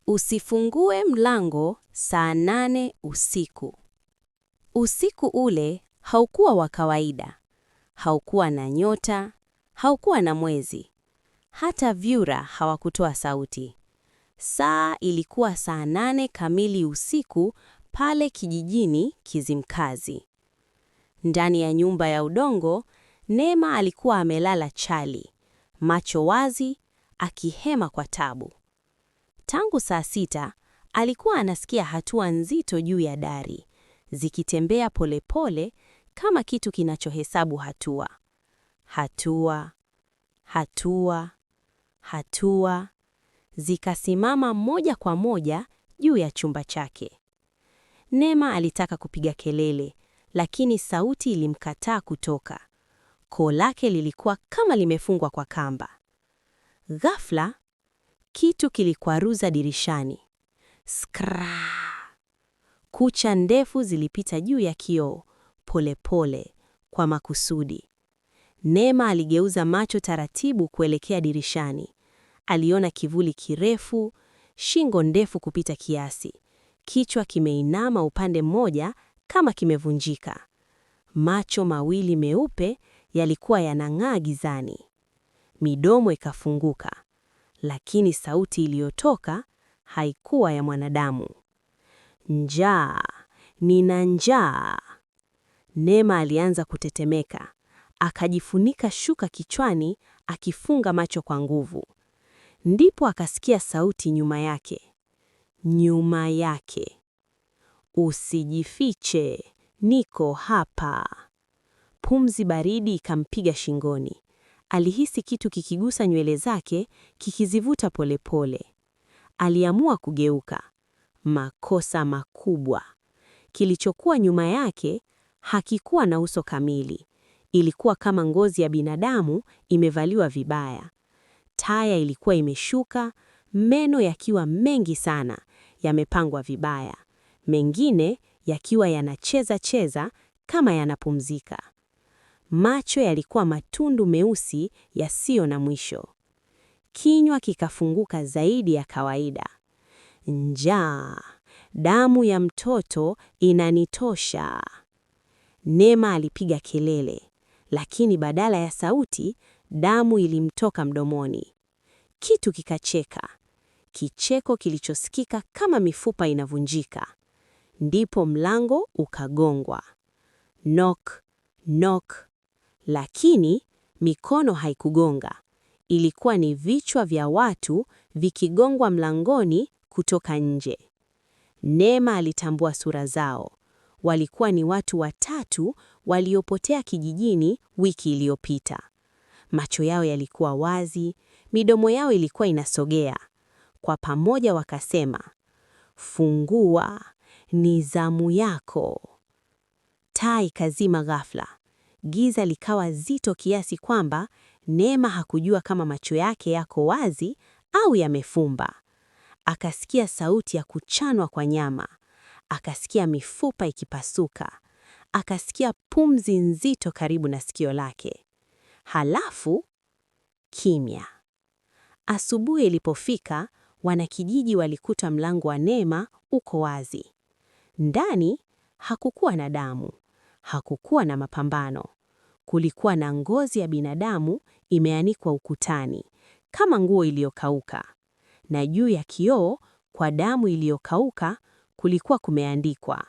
Usifungue mlango saa 8 usiku. Usiku ule haukuwa wa kawaida. Haukuwa na nyota, haukuwa na mwezi. Hata vyura hawakutoa sauti. Saa ilikuwa saa 8 kamili usiku pale kijijini Kizimkazi. Ndani ya nyumba ya udongo, Neema alikuwa amelala chali, macho wazi, akihema kwa tabu. Tangu saa 6, alikuwa anasikia hatua nzito juu ya dari, zikitembea polepole kama kitu kinachohesabu hatua. Hatua, hatua, hatua, zikasimama moja kwa moja juu ya chumba chake. Neema alitaka kupiga kelele, lakini sauti ilimkataa kutoka. Koo lake lilikuwa kama limefungwa kwa kamba. Ghafla, kitu kilikwaruza dirishani. Skra! Kucha ndefu zilipita juu ya kioo, polepole, kwa makusudi. Neema aligeuza macho taratibu kuelekea dirishani. Aliona kivuli kirefu, shingo ndefu kupita kiasi. Kichwa kimeinama upande mmoja kama kimevunjika. Macho mawili meupe yalikuwa yanang'aa gizani. Midomo ikafunguka. Lakini sauti iliyotoka haikuwa ya mwanadamu. Njaa, nina njaa. Neema alianza kutetemeka. Akajifunika shuka kichwani, akifunga macho kwa nguvu. Ndipo akasikia sauti nyuma yake. Nyuma yake. Usijifiche, niko hapa. Pumzi baridi ikampiga shingoni. Alihisi kitu kikigusa nywele zake, kikizivuta polepole. Aliamua kugeuka. Makosa makubwa. Kilichokuwa nyuma yake hakikuwa na uso kamili. Ilikuwa kama ngozi ya binadamu imevaliwa vibaya. Taya ilikuwa imeshuka, meno yakiwa mengi sana, yamepangwa vibaya. Mengine yakiwa yanacheza kama yanapumzika. Macho yalikuwa matundu meusi yasiyo na mwisho. Kinywa kikafunguka zaidi ya kawaida. Njaa, damu ya mtoto inanitosha. Neema alipiga kelele, lakini badala ya sauti, damu ilimtoka mdomoni. Kitu kikacheka. Kicheko kilichosikika kama mifupa inavunjika. Ndipo mlango ukagongwa. Knock, knock. Lakini mikono haikugonga. Ilikuwa ni vichwa vya watu vikigongwa mlangoni kutoka nje. Neema alitambua sura zao. Walikuwa ni watu watatu waliopotea kijijini wiki iliyopita. Macho yao yalikuwa wazi, midomo yao ilikuwa inasogea. Kwa pamoja wakasema, "Fungua, ni zamu yako." Taa ikazima ghafla. Giza likawa zito kiasi kwamba Neema hakujua kama macho yake yako wazi au yamefumba. Akasikia sauti ya kuchanwa kwa nyama. Akasikia mifupa ikipasuka. Akasikia pumzi nzito karibu na sikio lake. Halafu, kimya. Asubuhi ilipofika, wanakijiji walikuta mlango wa Neema uko wazi. Ndani hakukuwa na damu. Hakukuwa na mapambano. Kulikuwa na ngozi ya binadamu imeanikwa ukutani, kama nguo iliyokauka. Na juu ya kioo, kwa damu iliyokauka, kulikuwa kumeandikwa,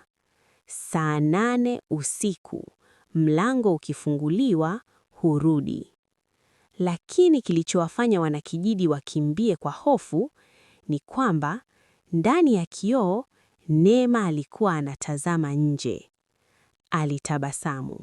saa 8 usiku, mlango ukifunguliwa, hurudi. Lakini kilichowafanya wanakijiji wakimbie kwa hofu, ni kwamba, ndani ya kioo, Neema alikuwa anatazama nje. Alitabasamu.